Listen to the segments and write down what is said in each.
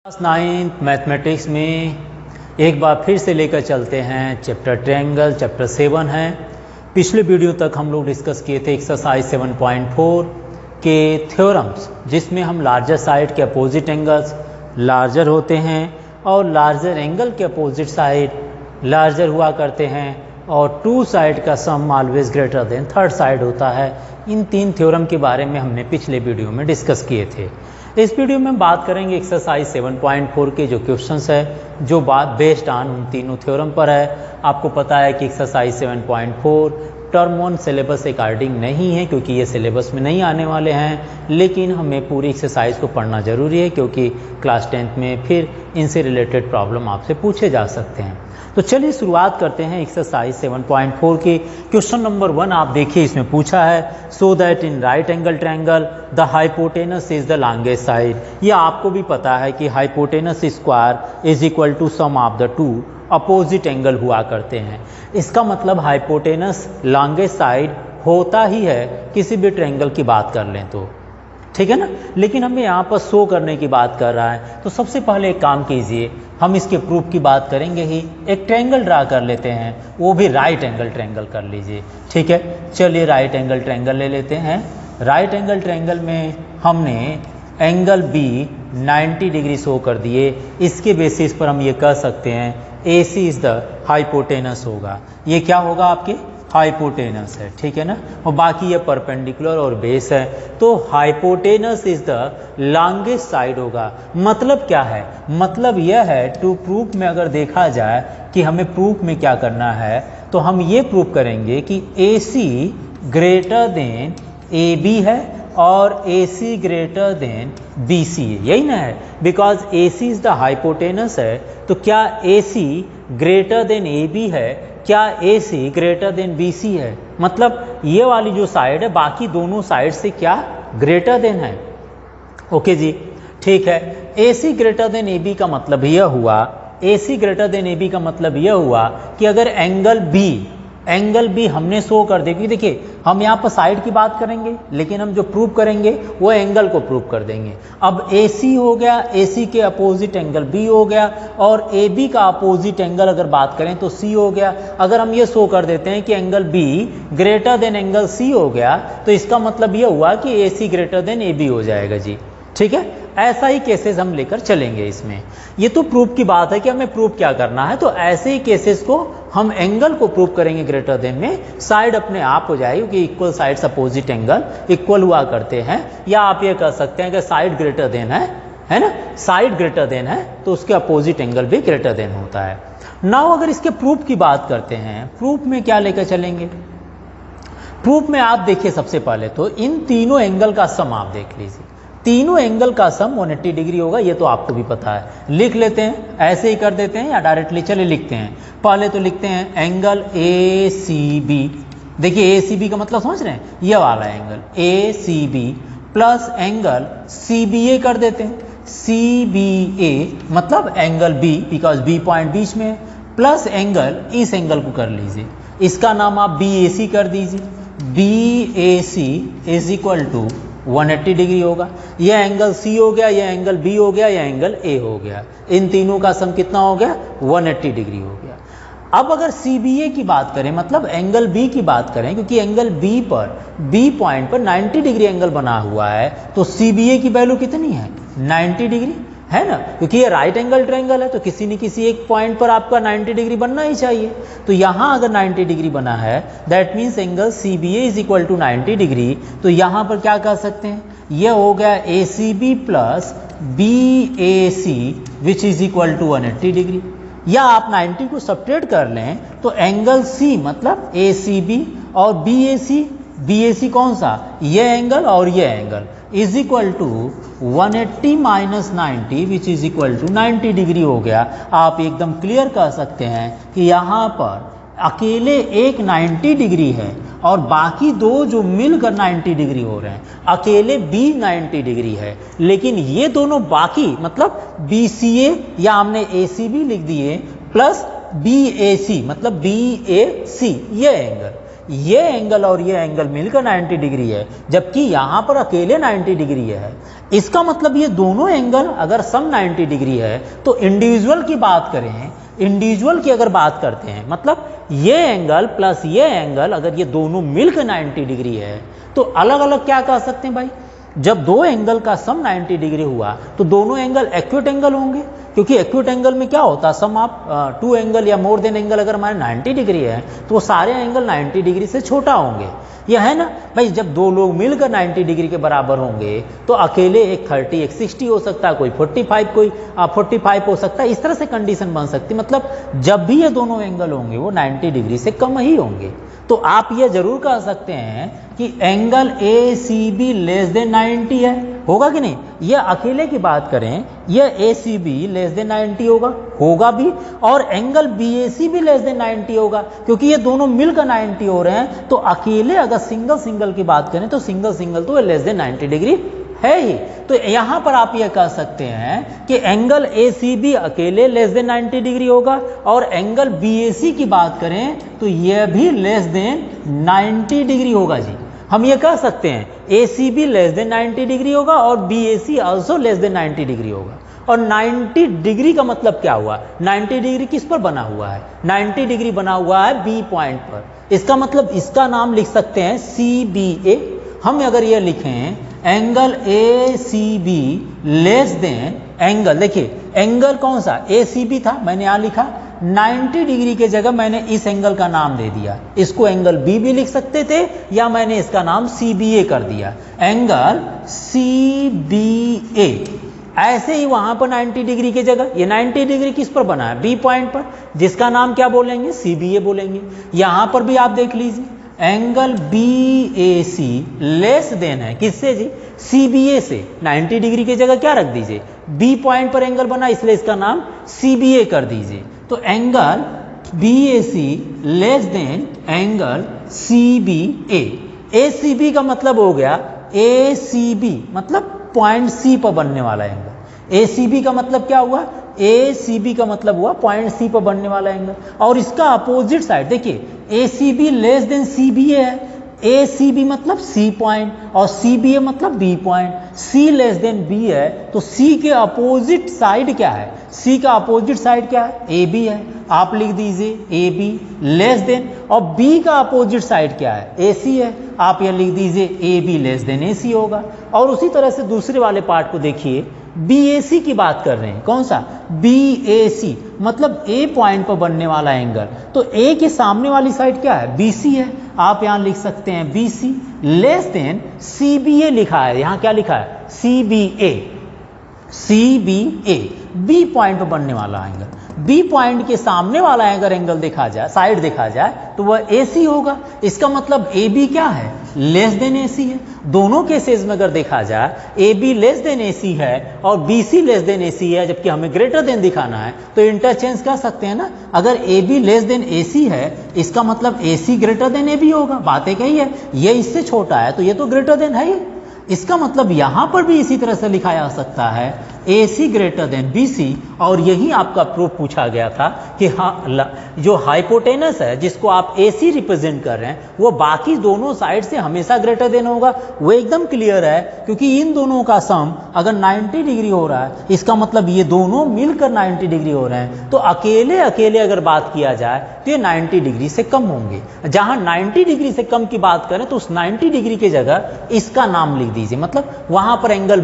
Class 9th mathematics में एक बार फिर से लेकर चलते हैं चैप्टर ट्रायंगल। चैप्टर 7 है। पिछले वीडियो तक हम लोग डिस्कस किए थे एक्सरसाइज 7.4 के थ्योरम्स, जिसमें हम लार्जर साइड के अपोजिट एंगल्स लार्जर होते हैं और लार्जर एंगल के अपोजिट साइड लार्जर हुआ करते हैं और टू साइड का sum always greater than third side होता है। इन तीन थ्योरम के बारे में हमने पिछले वीडियो में डिस्कस किए थे। इस वीडियो में बात करेंगे एक्सरसाइज 7.4 के जो क्वेश्चंस है, जो बात बेस्ड ऑन उन तीनों थ्योरम पर है। आपको पता है कि exercise 7.4 term one syllabus according नहीं है, क्योंकि ये सिलेबस में नहीं आने वाले हैं, लेकिन हमें पूरी एक्सरसाइज को पढ़ना ज़रूरी है, क्योंकि क्लास 10th में फिर इनसे रिलेटेड प्रॉब्लम आपसे पूछे जा सकते हैं। तो चलिए शुरुआत करते हैं एक्सरसाइज 7.4 के। क्वेश्चन नंबर 1 आप देखिए, इसमें पूछा है so that in right angle triangle the hypotenuse is the longest side. ये आपको भी पता है कि hypotenuse square is equal to sum of the two opposite angle हुआ करते हैं। इसका मतलब हाइपोटेनस लॉन्गेस्ट साइड होता ही है किसी भी ट्रायंगल की बात कर लें तो, ठीक है ना। लेकिन हमें यहाँ पर शो करने की बात कर रहा है, तो सबसे पहले एक काम कीजिए, हम इसके प्रूफ की बात करेंगे ही। एक ट्रायंगल ड्रा कर लेते हैं, वो भी राइट एंगल ट्रायंगल कर लीजिए, ठीक है। चलिए राइट एंगल ट्रायंगल ले लेते हैं। राइट एंगल ट्रायंगल में हमने एंगल बी 90 डिग्री शो कर दिए। इसके बेसिस पर हम ये कह सकते हैं AC इज द हाइपोटेनस होगा। ये क्या होगा? आपके हाइपोटेनस है, ठीक है ना। और बाकी ये परपेंडिकुलर और बेस है, तो hypotenuse is the longest side होगा। मतलब क्या है? मतलब यह है टू प्रूफ में अगर देखा जाए कि हमें प्रूफ में क्या करना है, तो हम ये प्रूफ करेंगे कि AC ग्रेटर देन AB है और AC ग्रेटर देन BC है, यही ना है। Because AC is the hypotenuse है, तो क्या AC ग्रेटर देन AB है? क्या AC ग्रेटर देन BC है? मतलब ये वाली जो साइड है बाकी दोनों साइड से क्या ग्रेटर देन है। ओके जी, ठीक है। AC ग्रेटर देन AB का मतलब यह हुआ, AC ग्रेटर देन AB का मतलब यह हुआ कि अगर एंगल B हमने शो कर दे, क्योंकि देखिए हम यहाँ पर साइड की बात करेंगे, लेकिन हम जो प्रूव करेंगे वो एंगल को प्रूव कर देंगे। अब AC हो गया, AC के अपोजिट एंगल B हो गया, और AB का अपोजिट एंगल अगर बात करें तो C हो गया। अगर हम ये शो कर देते हैं कि angle B greater than angle C हो गया, तो इसका मतलब ये हुआ कि AC ग्रेटर देन AB हो जाएगा जी, ठीक है। ऐसा ही केसेस हम लेकर चलेंगे इसमें। ये तो प्रूफ की बात है कि हमें प्रूफ क्या करना है, तो ऐसे ही केसेस को हम एंगल को प्रूफ करेंगे ग्रेटर देन में, साइड अपने आप हो जाएगी, क्योंकि equal sides opposite angle equal हुआ करते हैं। या आप ये कह सकते हैं कि साइड ग्रेटर देन है ना, साइड ग्रेटर देन है तो उसके अपोजिट एंगल भी ग्रेटर देन होता है। नाउ अगर इसके प्रूफ की बात करते हैं, प्रूफ में क्या लेकर चलेंगे? प्रूफ में आप देखिए, सबसे पहले तो इन तीनों एंगल का सम आप देख लीजिए। तीनों एंगल का सम 180 डिग्री होगा, ये तो आपको भी पता है। लिख लेते हैं, ऐसे ही कर देते हैं या डायरेक्टली चले लिखते हैं। पहले तो लिखते हैं एंगल ACB। देखिए ACB का मतलब समझ रहे हैं, ये वाला angle ACB plus angle CBA कर देते हैं। CBA मतलब angle B, because B point बीच में है, प्लस एंगल इस एंगल को कर लीजिए, इसका नाम आप BAC कर दीजिए। BAC is equal to 180 degree होगा। यह एंगल C हो गया, यह एंगल B हो गया, यह एंगल A हो गया। इन तीनों का सम कितना हो गया? 180 डिग्री हो गया। अब अगर CBA की बात करें, मतलब एंगल B की बात करें, क्योंकि एंगल B पॉइंट पर 90 डिग्री एंगल बना हुआ है, तो CBA की वैल्यू कितनी है? 90 डिग्री है ना, क्योंकि ये राइट एंगल ट्रायंगल है, तो किसी न किसी एक पॉइंट पर आपका 90 डिग्री बनना ही चाहिए। तो यहाँ अगर 90 डिग्री बना है, that means angle CBA is equal to 90 degree. तो यहाँ पर क्या कह सकते हैं? ये हो गया ACB plus BAC which is equal to 180 degree. या आप 90 को सब्ट्रैक्ट कर लें तो एंगल C मतलब ACB और BAC कौन सा? ये एंगल और ये angle is equal to 180 minus 90 which is equal to 90 degree हो गया। आप एकदम क्लियर कह सकते हैं कि यहाँ पर अकेले एक 90 डिग्री है और बाकी दो जो मिलकर 90 डिग्री हो रहे हैं। अकेले B 90 डिग्री है, लेकिन ये दोनों बाकी मतलब BCA या हमने ACB लिख दिए प्लस BAC मतलब BAC, ये एंगल ये एंगल और ये एंगल मिलकर 90 डिग्री है, जबकि यहाँ पर अकेले 90 डिग्री है। इसका मतलब ये दोनों एंगल अगर सम 90 डिग्री है तो इंडिविजुअल की बात करें, इंडिविजुअल की अगर बात करते हैं, मतलब ये एंगल प्लस ये एंगल अगर ये दोनों मिलकर 90 डिग्री है तो अलग अलग क्या कह सकते हैं भाई, जब दो एंगल का सम 90 डिग्री हुआ तो दोनों एंगल एक्यूट एंगल होंगे, क्योंकि एक्यूट एंगल में क्या होता है, सम आप टू एंगल या मोर देन एंगल अगर हमारे 90 डिग्री है तो वो सारे एंगल 90 डिग्री से छोटा होंगे। यह है ना भाई, जब दो लोग मिलकर 90 डिग्री के बराबर होंगे तो अकेले एक 30 एक 60 हो सकता है, कोई 45 कोई 45 हो सकता है, इस तरह से कंडीशन बन सकती है। मतलब जब भी ये दोनों एंगल होंगे वो 90 डिग्री से कम ही होंगे। तो आप ये जरूर कह सकते हैं कि angle A C B less than 90 है, होगा कि नहीं। यह अकेले की बात करें, यह ए सी बी लेस देन 90 होगा भी, और एंगल बी ए सी भी लेस देन 90 होगा, क्योंकि ये दोनों मिलकर 90 हो रहे हैं। तो अकेले अगर सिंगल सिंगल की बात करें तो सिंगल सिंगल तो लेस देन 90 डिग्री है ही। तो यहां पर आप ये कह सकते हैं कि एंगल ए सी बी अकेले लेस देन 90 डिग्री होगा, और एंगल बी ए सी की बात करें तो यह भी लेस देन 90 डिग्री होगा जी। हम ये कह सकते हैं A C B less than 90 degree होगा और B A C also less than 90 degree होगा। और 90 डिग्री का मतलब क्या हुआ, 90 डिग्री किस पर बना हुआ है, 90 डिग्री बना हुआ है बी पॉइंट पर। इसका मतलब इसका नाम लिख सकते हैं सी बी ए। हम अगर ये लिखें angle A C B less than angle, देखिए एंगल कौन सा ए सी बी था, मैंने यहां लिखा 90 डिग्री के जगह मैंने इस एंगल का नाम दे दिया, इसको एंगल बी भी लिख सकते थे या मैंने इसका नाम सी बी ए कर दिया, एंगल सी बी ए। ऐसे ही वहां पर 90 डिग्री की जगह ये 90 डिग्री किस पर बना है, बी पॉइंट पर, जिसका नाम क्या बोलेंगे, सी बी ए बोलेंगे। यहां पर भी आप देख लीजिए angle B A C less then है किससे जी, सी बी ए से। 90 डिग्री की जगह क्या रख दीजिए, बी पॉइंट पर एंगल बना इसलिए इसका नाम सी बी ए कर दीजिए। तो angle B A C less than angle C B A. A C B का मतलब हो गया ए सी बी मतलब पॉइंट सी पर बनने वाला एंगल। ए सी बी का मतलब क्या हुआ, ए सी बी का मतलब हुआ पॉइंट सी पर बनने वाला एंगल। और इसका अपोजिट साइड देखिए A C B less than C B A है, ए सी बी मतलब सी पॉइंट और सी बी ए मतलब बी पॉइंट। सी लेस देन बी है तो सी के अपोजिट साइड क्या है, सी का अपोजिट साइड क्या है, ए बी है। आप लिख दीजिए ए बी लेस देन, और बी का अपोजिट साइड क्या है, ए सी है। आप यह लिख दीजिए ए बी लेस देन ए सी होगा। और उसी तरह से दूसरे वाले पार्ट को देखिए, बी ए सी की बात कर रहे हैं, कौन सा, बी ए सी मतलब ए पॉइंट पर बनने वाला एंगल। तो ए के सामने वाली साइड क्या है, बी सी है। आप यहां लिख सकते हैं B C less than C B A लिखा है, यहां क्या लिखा है, C B A, C B A B point पर बनने वाला एंगल। बी पॉइंट के सामने वाला अगर एंगल देखा जाए, साइड देखा जाए तो वह ए सी होगा। इसका मतलब ए बी क्या है, लेस देन ए सी है। दोनों केसेस में अगर देखा जाए ए बी लेस देन ए सी है और बी सी लेस देन ए सी है, जबकि हमें ग्रेटर देन दिखाना है, तो इंटरचेंज कर सकते हैं ना। अगर ए बी लेस देन ए सी है इसका मतलब ए सी ग्रेटर देन ए बी होगा, बात एक ही है। ये इससे छोटा है तो ये तो ग्रेटर देन है ही। इसका मतलब यहां पर भी इसी तरह से लिखा जा सकता है A C greater than B C. और यही आपका प्रूफ पूछा गया था कि जो हाइपोटेनस है जिसको आप ए सी रिप्रेजेंट कर रहे हैं वो बाकी दोनों साइड से हमेशा ग्रेटर देन होगा। वो एकदम क्लियर है, क्योंकि इन दोनों का सम अगर 90 डिग्री हो रहा है इसका मतलब ये दोनों मिलकर 90 डिग्री हो रहे हैं। तो अकेले अकेले अगर बात किया जाए तो ये 90 डिग्री से कम होंगे। जहां 90 डिग्री से कम की बात करें तो उस 90 डिग्री की जगह इसका नाम लिख दीजिए, मतलब वहां पर एंगल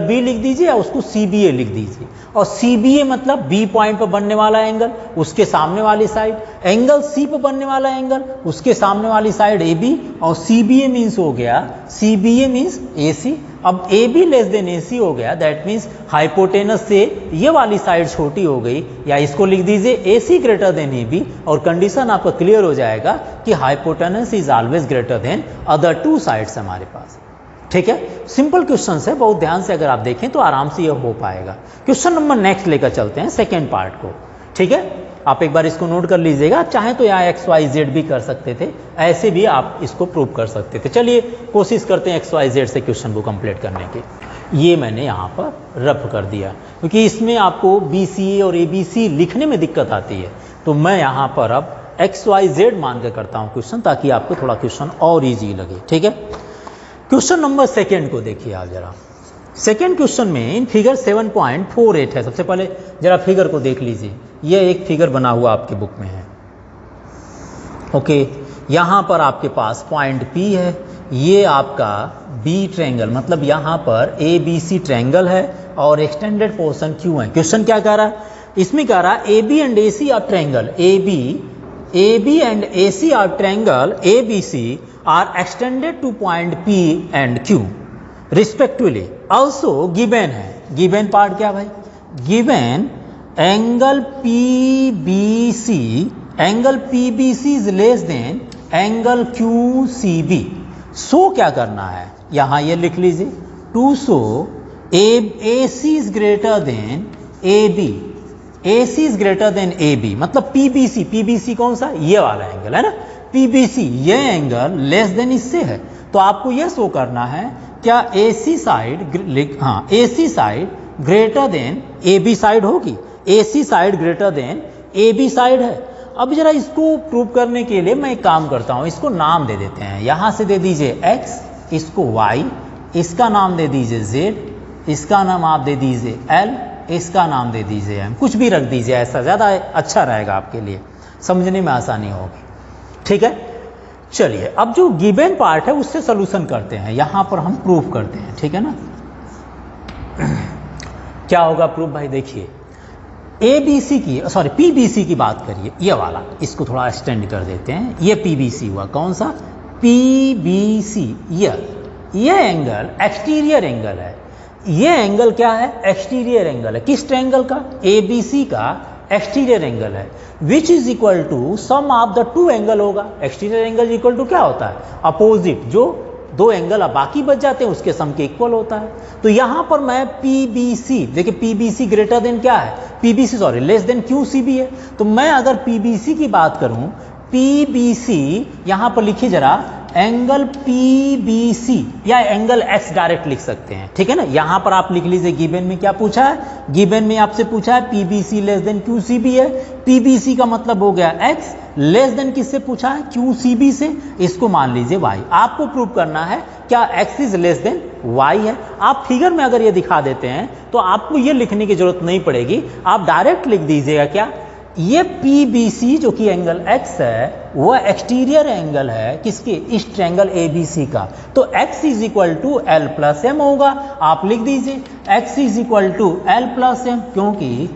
बी लिख दीजिए या उसको सी बी ए लिख दीजिए। और सी बी ए मतलब बी पॉइंट पर बनने वाला एंगल, उसके सामने वाली साइड, एंगल सी पर बनने वाला एंगल, उसके सामने वाली साइड ए बी, और सी बी ए मीन्स हो गया, सी बी ए मीन्स ए सी। अब ए बी लेस देन ए सी हो गया, दैट मीन्स हाइपोटेनस से ये वाली साइड छोटी हो गई, या इसको लिख दीजिए ए सी ग्रेटर देन ए बी, और कंडीशन आपका क्लियर हो जाएगा कि hypotenuse is always greater then other two sides हमारे पास। ठीक है, सिंपल क्वेश्चन है, बहुत ध्यान से अगर आप देखें तो आराम से यह हो पाएगा। क्वेश्चन नंबर नेक्स्ट लेकर चलते हैं, सेकेंड पार्ट को। ठीक है, आप एक बार इसको नोट कर लीजिएगा। चाहे तो यहाँ एक्स वाई जेड भी कर सकते थे, ऐसे भी आप इसको प्रूव कर सकते थे। चलिए कोशिश करते हैं एक्स वाई जेड से क्वेश्चन को कंप्लीट करने की। ये मैंने यहाँ पर रफ कर दिया, क्योंकि इसमें आपको बी सी ए और ए बी सी लिखने में दिक्कत आती है, तो मैं यहाँ पर अब XYZ मान के करता हूँ क्वेश्चन, ताकि आपको थोड़ा क्वेश्चन और इजी लगे। ठीक है, क्वेश्चन नंबर सेकेंड को देखिए आप जरा। सेकेंड क्वेश्चन में इन फिगर 7.48 है। सबसे पहले जरा फिगर को देख लीजिए, ये एक फिगर बना हुआ आपके बुक में है। ओके, यहाँ पर आपके पास पॉइंट P है, ये आपका B ट्रायंगल, मतलब यहाँ पर ABC ट्रायंगल है और एक्सटेंडेड पोर्शन Q है। क्वेश्चन क्या कह रहा है, इसमें कह रहा है AB and AC are triangle, AB and AC are triangle ABC are extended to point P and Q respectively. Also given है, गिवन पार्ट क्या भाई, given angle PBC is less than angle QCB। So क्या करना है, यहां ये लिख लीजिए, to show AC is greater than AB, AC is greater than AB, मतलब PBC कौन सा, ये वाला एंगल है ना, PBC ये एंगल लेस देन इससे है। तो आपको ये शो करना है क्या AC साइड, हाँ AC side greater than AB side होगी, AC side greater than AB side है। अब जरा इसको प्रूव करने के लिए मैं एक काम करता हूँ, इसको नाम दे देते हैं। यहाँ से दे दीजिए X, इसको Y, इसका नाम दे दीजिए Z, इसका नाम आप दे दीजिए L, इसका नाम दे दीजिए M, कुछ भी रख दीजिए, ऐसा ज़्यादा अच्छा रहेगा, आपके लिए समझने में आसानी होगी। ठीक है, चलिए अब जो गिवन पार्ट है उससे सोल्यूशन करते हैं, यहाँ पर हम प्रूफ करते हैं। ठीक है ना, क्या होगा प्रूफ भाई, देखिए PBC की बात करिए, ये वाला, इसको थोड़ा एक्सटेंड कर देते हैं, ये PBC हुआ, कौन सा PBC, ये एंगल एक्सटीरियर एंगल है, ये एंगल क्या है, एक्सटीरियर एंगल है, किस ट्रायंगल का, ABC का एक्सटीरियर एंगल है, which is equal to sum of the two angle होगा। एक्सटीरियर एंगल इक्वल टू क्या होता है, अपोजिट, जो दो एंगल अब बाकी बच जाते हैं उसके सम के इक्वल होता है। तो यहां पर मैं PBC, देखिए PBC ग्रेटर देन क्या है, लेस देन QCB है। तो मैं अगर PBC की बात करूं, PBC यहां पर लिखिए जरा, एंगल PBC या एंगल X डायरेक्ट लिख सकते हैं। ठीक है ना, यहां पर आप लिख लीजिए, गिवन में क्या पूछा है, गिवन में आपसे पूछा है PBC लेस देन QCB है, PBC का मतलब हो गया X, लेस देन किससे पूछा है, QCB से, इसको मान लीजिए Y। आपको प्रूव करना है क्या X is less than Y है। आप फिगर में अगर ये दिखा देते हैं तो आपको ये लिखने की जरूरत नहीं पड़ेगी, आप डायरेक्ट लिख दीजिएगा क्या, ये PBC जो कि एंगल X है वह एक्सटीरियर एंगल है किसके, इस ट्रायंगल ABC का। तो X is equal to L plus M होगा, आप लिख दीजिए X is equal to L plus M, क्योंकि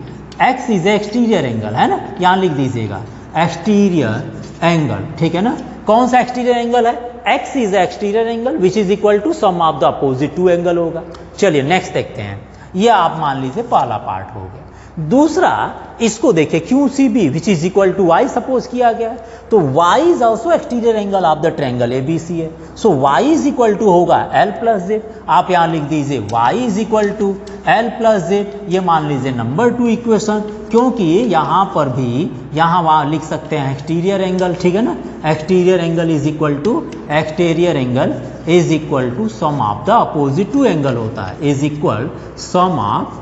X इज एक्सटीरियर एंगल है ना, यहां लिख दीजिएगा एक्सटीरियर एंगल। ठीक है ना, कौन सा एक्सटीरियर एंगल है, X is exterior angle which is equal to sum of the opposite two angle होगा। चलिए नेक्स्ट देखते हैं, ये आप मान लीजिए पहला पार्ट हो गया। दूसरा, इसको देखिए QCB which is equal to Y suppose किया गया, तो Y is also exterior angle of the triangle ABC है। So Y is equal to होगा L प्लस Z, आप यहाँ लिख दीजिए Y is equal to L plus Z, ये मान लीजिए नंबर 2 इक्वेशन, क्योंकि यहाँ पर भी यहाँ वहाँ लिख सकते हैं एक्सटीरियर एंगल। ठीक है ना, exterior angle is equal to sum of the opposite two angle होता है, is equal sum of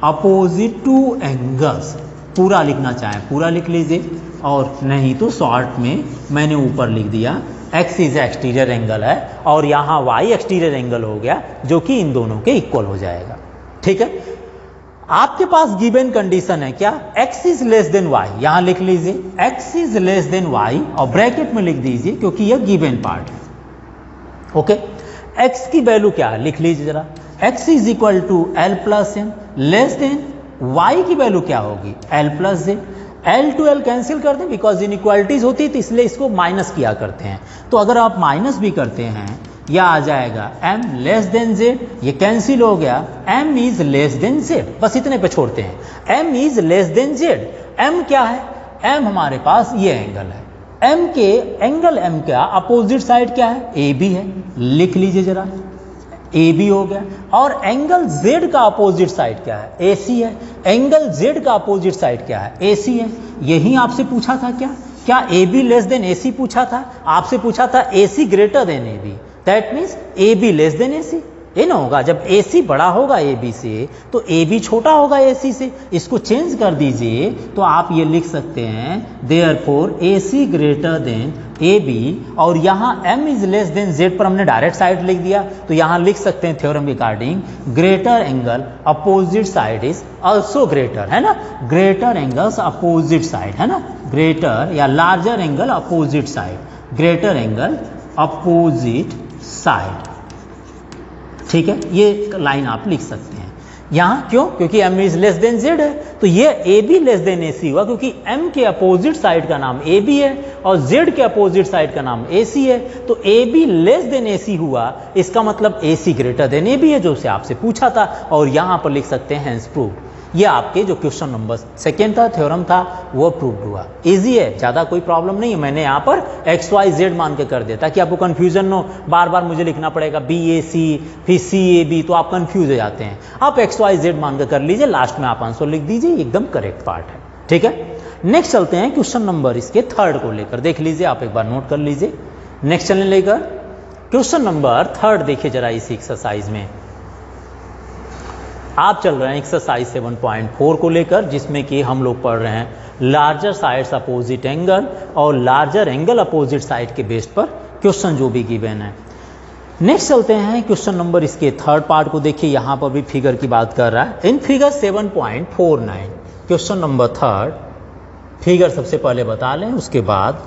opposite two angles. पूरा लिखना चाहें पूरा लिख लीजिए, और नहीं तो शॉर्ट में मैंने ऊपर लिख दिया X इज एक्सटीरियर एंगल है और यहाँ Y एक्सटीरियर एंगल हो गया, जो कि इन दोनों के इक्वल हो जाएगा। ठीक है, आपके पास गिवन कंडीशन है क्या, X is less than Y, यहाँ लिख लीजिए X is less than Y और ब्रैकेट में लिख दीजिए क्योंकि यह गिवन पार्ट है। ओके, X की वैल्यू क्या है, लिख लीजिए जरा, X is equal to L plus M, less than Y की वैल्यू क्या होगी, L plus Z। L to L cancel कर दें, बिकॉज इनइक्वालिटीज होती है तो इसलिए इसको माइनस किया करते हैं। तो अगर आप माइनस भी करते हैं, यह आ जाएगा M लेस देन Z, ये कैंसिल हो गया, M is less then Z, बस इतने पे छोड़ते हैं, M is less then Z। M क्या है, M हमारे पास ये एंगल है, M के एंगल M का अपोजिट साइड क्या है, AB है, लिख लीजिए जरा, AB हो गया। और एंगल Z का अपोजिट साइड क्या है, AC है, एंगल Z का अपोजिट साइड क्या है, AC है। यही आपसे पूछा था क्या AB लेस देन AC पूछा था, आपसे पूछा था AC greater than AB, that means AB less than AC। ये ना होगा, जब AC बड़ा होगा AB से तो AB छोटा होगा AC से, इसको चेंज कर दीजिए तो आप ये लिख सकते हैं therefore AC greater than AB, और यहाँ M is less then Z पर हमने डायरेक्ट साइड लिख दिया, तो यहाँ लिख सकते हैं theorem regarding greater angle opposite side is also greater, है ना, ग्रेटर एंगल्स अपोजिट साइड, है ना, ग्रेटर या larger angle opposite side, greater angle opposite side, ठीक है, ये लाइन आप लिख सकते हैं यहाँ। क्यों? क्योंकि M is less then Z है, तो ये AB लेस देन AC हुआ क्योंकि M के अपोजिट साइड का नाम AB है और Z के अपोजिट साइड का नाम AC है, तो AB लेस देन AC हुआ, इसका मतलब AC ग्रेटर देन AB है, जो से आपसे पूछा था, और यहाँ पर लिख सकते हैं हेंस प्रूव्ड। ये आपके जो क्वेश्चन नंबर 2 था, थ्योरम था, वो प्रूव्ड हुआ। इजी है, ज़्यादा कोई प्रॉब्लम नहीं है। मैंने यहाँ पर XYZ मान के कर दिया ताकि आपको कन्फ्यूजन न हो, बार बार मुझे लिखना पड़ेगा BAC फिर CAB, तो आप कन्फ्यूज हो जाते हैं। आप XYZ मान के कर लीजिए, लास्ट में आप आंसर लिख दीजिए, एकदम करेक्ट पार्ट है, ठीक है। नेक्स्ट चलते हैं क्वेश्चन नंबर इसके 3 को लेकर, देख लीजिए, आप एक बार नोट कर लीजिए। नेक्स्ट चलने लेकर क्वेश्चन नंबर 3 देखिए जरा इस एक्सरसाइज में। आप चल रहे हैं एक्सरसाइज 7.4 को लेकर, जिसमें कि हम लोग पढ़ रहे हैं लार्जर साइड्स अपोजिट एंगल और लार्जर एंगल अपोजिट साइड के बेस पर क्वेश्चन जो भी गिवन है। नेक्स्ट चलते हैं क्वेश्चन नंबर इसके 3 पार्ट को देखिए, यहाँ पर भी फिगर की बात कर रहा है। In figure 7.49 question number 3 figure सबसे पहले बता लें, उसके बाद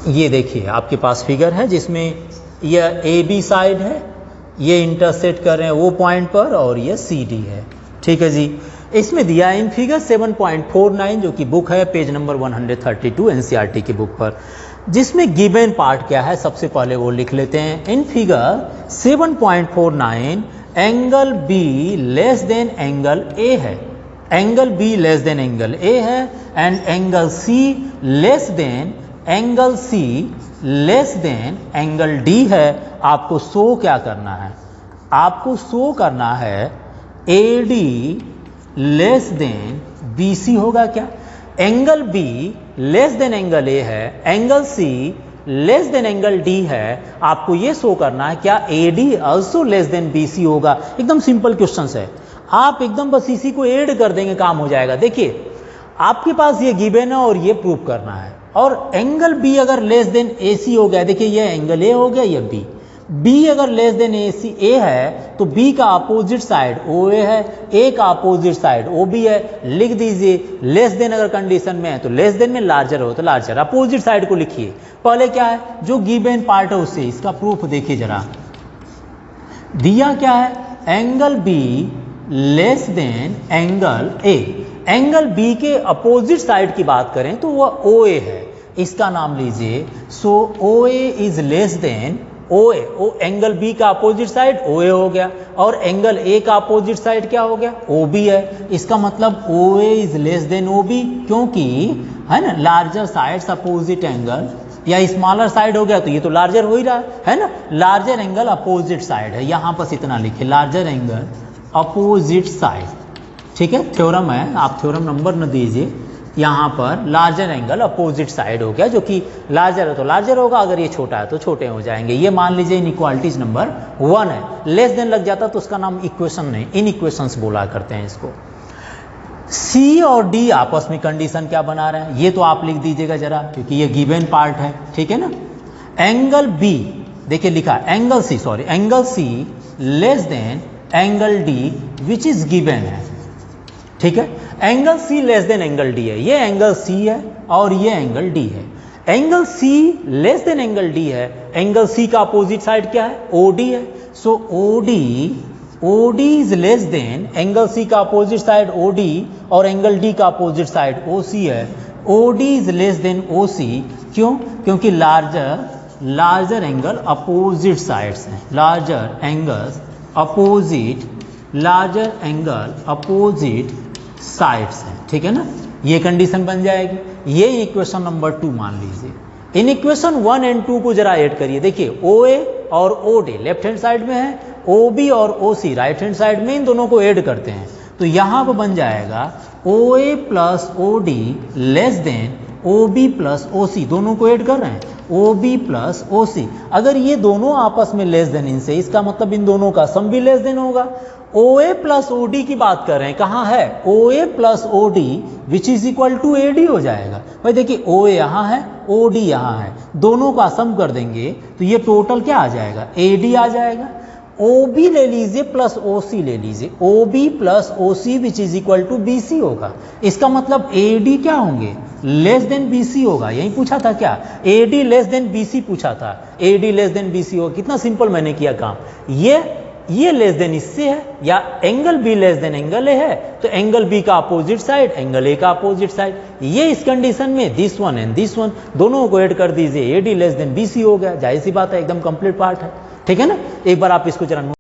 ये देखिए आपके पास फिगर है जिसमें यह AB साइड है, ये इंटरसेक्ट कर रहे हैं वो पॉइंट पर, और ये CD है, ठीक है जी। इसमें दिया इन फिगर 7.49 जो कि बुक है पेज नंबर 132 NCERT की बुक पर, जिसमें गिवन पार्ट क्या है सबसे पहले वो लिख लेते हैं। In figure 7.49 angle B less than angle A है, angle B less than angle A है, and angle C less than angle C less than angle D है। आपको शो क्या करना है? आपको शो करना है AD लेस देन BC होगा क्या? Angle B less than angle A है, angle C less than angle D है, आपको ये शो करना है क्या AD also less then BC होगा। एकदम सिंपल क्वेश्चन है, आप एकदम बस इसी को ऐड कर देंगे, काम हो जाएगा। देखिए आपके पास ये गिवन है और ये प्रूव करना है, और एंगल B अगर लेस देन AC हो गया, देखिए ये एंगल A हो गया, ये B अगर लेस देन A है तो B का अपोजिट साइड OA है, A का अपोजिट साइड OB है। लिख दीजिए लेस देन अगर कंडीशन में है तो लेस देन में, लार्जर हो तो लार्जर। अपोजिट साइड को लिखिए, पहले क्या है जो गिवन पार्ट है उससे इसका प्रूफ देखिए जरा। दिया क्या है? Angle B less than angle A। Angle B के अपोजिट साइड की बात करें तो वह OA है, इसका नाम लीजिए। सो OA is less then OA, angle B का अपोजिट साइड OA हो गया, और एंगल A का अपोजिट साइड क्या हो गया? OB है। इसका मतलब OA is less then OB, क्योंकि है ना लार्जर साइड्स अपोजिट एंगल, या स्मॉलर साइड हो गया तो ये तो लार्जर हो ही रहा है ना, लार्जर एंगल अपोजिट साइड है। यहाँ पर इतना लिखे लार्जर एंगल अपोजिट साइड, ठीक है, थ्योरम है, आप थ्योरम नंबर न दीजिए। यहाँ पर लार्जर एंगल अपोजिट साइड हो गया, जो कि लार्जर है तो लार्जर होगा, अगर ये छोटा है तो छोटे हो जाएंगे। ये मान लीजिए इनइक्वालिटीज नंबर 1 है। लेस देन लग जाता तो उसका नाम इक्वेशन नहीं, इन इक्वेशंस बोला करते हैं इसको। C और D आपस में कंडीशन क्या बना रहे हैं ये तो आप लिख दीजिएगा जरा, क्योंकि ये गिवन पार्ट है, ठीक है ना। एंगल B देखिए लिखा angle C less than angle D which is given है, ठीक है। Angle C less than angle D है, ये एंगल C है और ये एंगल D है। Angle C less than angle D है, एंगल C का अपोजिट साइड क्या है? OD है। सो OD is less than angle C का अपोजिट साइड OD, और एंगल D का अपोजिट साइड OC है। OD is less then OC, क्यों? क्योंकि लार्जर एंगल अपोजिट साइड्स हैं, लार्जर एंगल अपोजिट साइड्स हैं, ठीक है ना। ये कंडीशन बन जाएगी। ये इक्वेशन नंबर 2 मान लीजिए। इन इक्वेशन 1 एंड 2 को जरा ऐड करिए। देखिए OA और OD लेफ्ट हैंड साइड में है, OB और OC राइट हैंड साइड में, इन दोनों को ऐड करते हैं तो यहाँ पर बन जाएगा OA plus OD less than OB plus OC, दोनों को ऐड कर रहे हैं ओ बी प्लस ओ सी। अगर ये दोनों आपस में लेस देन इनसे, इसका मतलब इन दोनों का सम भी लेस देन होगा। ओ ए प्लस ओ डी की बात कर रहे हैं, कहाँ है, O A plus O D which is equal to A D हो जाएगा। भाई देखिए ओ ए यहाँ है, ओ डी यहाँ है, दोनों का सम कर देंगे तो ये टोटल क्या आ जाएगा, ए डी आ जाएगा। ओ बी ले लीजिए प्लस ओ सी ले लीजिए, O B plus O C which is equal to B C होगा। इसका मतलब ए डी क्या होंगे, लेस देन बी सी होगा। यही पूछा था क्या, A D less than B C पूछा था, A D less than B C होगा। कितना सिंपल मैंने किया काम। ये लेस देन इससे है, या angle B less than angle A है तो एंगल बी का अपोजिट साइड एंगल ए का अपोजिट साइड। ये इस कंडीशन में this one and this one दोनों को ऐड कर दीजिए, ए डी लेस देन बी सी हो गया। जाहिर सी बात है, एकदम कंप्लीट पार्ट है। ठीक है ना, एक बार आप इसको जरा